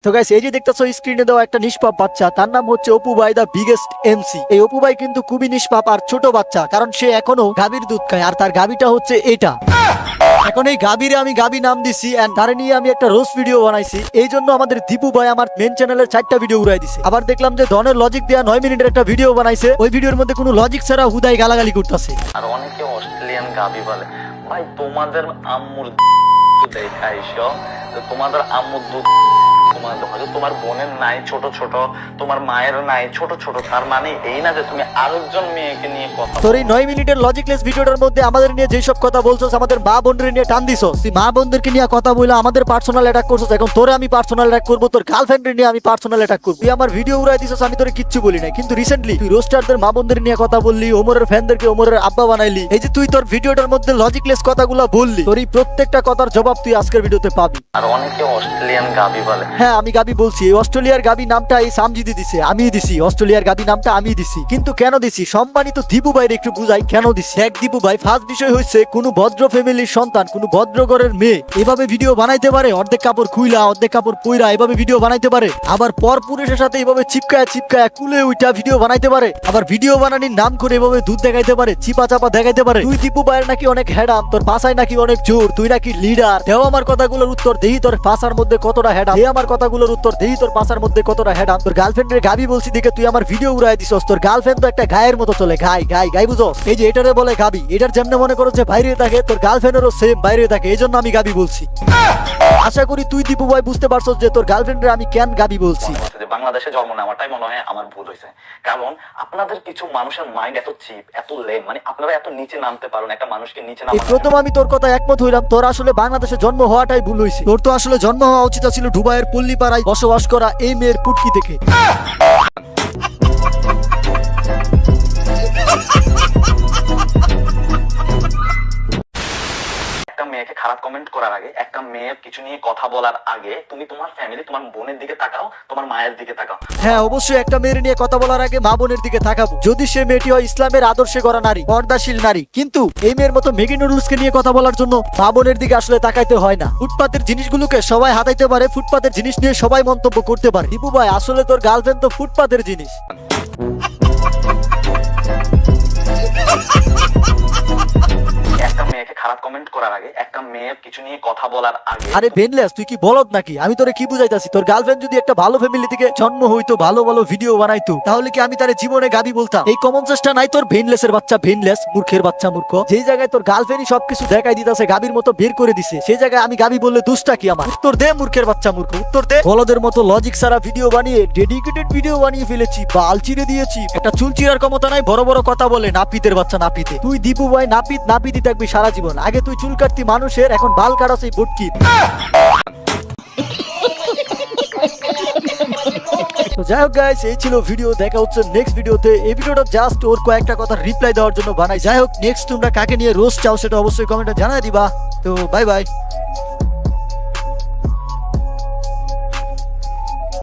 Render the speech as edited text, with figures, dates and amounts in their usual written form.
তো গাইস এই যে দেখতেছো স্ক্রিনে দেওয়া একটা নিষ্পাপ বাচ্চা, তার নাম হচ্ছে অপু ভাই দা বিগেস্ট এমসি। এই অপু ভাই কিন্তু খুবই নিষ্পাপ আর ছোট বাচ্চা, কারণ সে এখনো গাভীর দুধ খায় আর তার গাভীটা হচ্ছে এটা। এখন এই গাভীরে আমি গাভী নাম দিছি এন্ড তারে নিয়ে আমি একটা রোস্ট ভিডিও বানাইছি। এই জন্য আমাদের দীপু ভাই আমার মেন চ্যানেলের 4টা ভিডিও উড়াই দিছে। আবার দেখলাম যে ধনের লজিক দেয়া 9 মিনিটের একটা ভিডিও বানাইছে, ওই ভিডিওর মধ্যে কোনো লজিক ছাড়া হুদাই গালাগালি করতেছে। আর অনেকে অস্ট্রেলিয়ান গাভী বলে। ভাই তোমাদের আম্মুর দেখাইছো, তোমাদের আম্মুর দুধ তোমার বোনের নাই ছোট ছোট, তোমার মায়ের নাই ছোট ছোট, তার মানে এই না যে তুমি আরেকজন মেয়েকে নিয়ে কথা। তোর এই 9 মিনিটের লজিকলেস ভিডিওটার মধ্যে আমাদের নিয়ে যেসব কথা বলছস, আমাদের মা বোনদের নিয়ে টান দিছস, তুই মা বোনদেরকে নিয়ে কথা বলে আমাদের পার্সোনাল অ্যাটাক করছস। এখন তোরে আমি পার্সোনাল অ্যাটাক করব, তোর গার্লফ্রেন্ডের নিয়ে আমি পার্সোনাল অ্যাটাক করব। তুই আমার ভিডিও উড়াই দিছস, আমি তোরে কিচ্ছু বলি নাই, কিন্তু রিসেন্টলি তুই রোস্টারদের মা বোনদের নিয়ে কথা বললি, ওমরের ফ্যানদেরকে ওমরের আব্বা বানাইলি। এই যে তুই তোর ভিডিওটার মধ্যে লজিকলেস কথাগুলো বললি, তোর এই প্রত্যেকটা কথার জবাব তুই আজকের ভিডিওতে পাবি। আর অনেকে অস্ট্রেলিয়ান গাভী বলে। হ্যাঁ আমি গাবি বলছি, এই অস্ট্রেলিয়ার গাবি নামটা এই সামজিদি দিছে, আমি দিছি। অস্ট্রেলিয়ার গাবি নামটা আমি দিছি, কিন্তু কেন দিছি সম্মানিত দীপু ভাইয়ের একটু বুঝাই কেন দিছি। এক দীপু ভাই, ফার্স্ট বিষয় হচ্ছে কোন ভদ্র ফ্যামিলির সন্তান, কোন ভদ্র ঘরের মেয়ে এভাবে ভিডিও বানাইতে পারে? অর্ধেক কাপড় খুইলা অর্ধেক কাপড় পইরা এভাবে ভিডিও বানাইতে পারে? আবার পর পুরুষের সাথে এভাবে চিপকায় চিপকায় কুলে উইটা ভিডিও বানাইতে পারে? আবার ভিডিও বানানির নাম করে এভাবে দুধ দেখাইতে পারে, চিপা চাপা দেখাইতে পারে? তুই দীপু ভাইয়ের নাকি অনেক হেডাম, তোর পাশায় নাকি অনেক জোর, তুই নাকি লিডার। দেও আমার কথাগুলোর উত্তর, দেহি তোর পাশার মধ্যে কতটা হেডাম। দে আমার কথাগুলোর উত্তর, দেহি তোর পাশার মধ্যে কতটা হেডাম। তোর গার্লফ্রেন্ডের গাবি বলছি দেখে তুই আমার ভিডিও উড়াই দিছস। তোর গার্লফ্রেন্ড তো একটা গায়ের মতো চলে, গাই গাই গাই, বুঝছস? এই যে এটারে বলে গাবি, এটার যেমন মনে করো যে বাইরে থাকে, তোর গার্লফ্রেন্ডেরও সেম বাইরে থাকে, এই জন্য আমি গাবি বলছি। আশা করি তুই দীপু ভাই বুঝতে পারছস যে তোর গার্লফ্রেন্ডের আমি কেন গাবি বলছি। বাংলাদেশে জন্ম নেওয়াটাই মনে হয় আমার ভুল হয়েছে, কারণ আপনাদের কিছু মানুষের মাইন্ড এত চিপ, এত লেম, মানে আপনারা এত নিচে নামতে পারেন একটা মানুষকে নিচে এই প্রথম আমি তোর কথা একমত হইলাম, তোর আসলে বাংলাদেশে জন্ম হওয়াটাই ভুল হয়েছে। তোর তো আসলে জন্ম হওয়া উচিত ছিল দুবাইয়ের পল্লীপাড়ায় বসবাস করা এই মেয়ের পুটকি থেকে। মেয়েকে খারাপ কমেন্ট করার আগে, একটা মেয়ের কিছু নিয়ে কথা বলার আগে তুমি তোমার ফ্যামিলি, তোমার বোনের দিকে তাকাও, তোমার মায়ের দিকে তাকাও। হ্যাঁ অবশ্যই একটা মেয়ের নিয়ে কথা বলার আগে মা বোনের দিকে তাকাবো, যদি সে মেয়েটি হয় ইসলামের আদর্শে গড়া নারী, পর্দাশীল নারী। কিন্তু এই মেয়ের মতো ম্যাগি নুডলসকে নিয়ে কথা বলার জন্য মা বোনের দিকে আসলে তাকাইতে হয় না। ফুটপাতের জিনিসগুলোকে সবাই হাতাইতে পারে, ফুটপাতের জিনিস নিয়ে সবাই মন্তব্য করতে পারে। দীপু ভাই আসলে তোর গার্লফ্রেন্ড তো ফুটপাতের জিনিস। একটা মেয়েকে খারাপ কমেন্ট করার আগে, একটা মেয়ের কিছু নিয়ে কথা বলার আগে। আরে বেনলেস তুই কি বলদ নাকি? আমি তোরে কি বুঝাইতাছি, তোর গার্লফ্রেন্ড যদি একটা ভালো ফ্যামিলি থেকে জন্ম হইতো, ভালো ভালো ভিডিও বানাইতো, তাহলে কি আমি তারে জীবনে গাবি বলতাম? এই কমন সেন্সটা নাই তোর, বেনলেসের বাচ্চা, বেনলেস মূর্খের বাচ্চা মূর্খ। যেই জায়গায় তোর গার্লফ্রেন্ডই সবকিছু দেখাই দিতেছে, গাবির মতো বের করে দিছে, সেই জায়গায় আমি গাবি বললে দোষটা কি আমার? উত্তর দে মূর্খের বাচ্চা মূর্খ, উত্তর দে। বলদের মতো লজিক সারা ভিডিও বানিয়ে ডেডিকেটেড ভিডিও বানিয়ে ফেলেছি, বাল চিরে দিয়েছি। একটা চুল চিরার ক্ষমতা নাই, বড় বড় কথা বলে নাপিতের বাচ্চা নাপিতে। তুই দীপু ভাই নাপিত নাপিতই থাকবি সারা জীবন। আগে তুই চুল কাটতি মানুষের, এখন বাল কাটাস এই বটকি। তো যাই হোক গাইস, এই ছিল ভিডিও, দেখা হচ্ছে নেক্সট ভিডিওতে। এই ভিডিওটা জাস্ট ওর কয়েকটা কথা রিপ্লাই দেওয়ার জন্য বানাই। যাই হোক, নেক্সট তোমরা কাকে নিয়ে রোস্ট চাও সেটা অবশ্যই কমেন্টে জানাই দিবা। তো বাই বাই।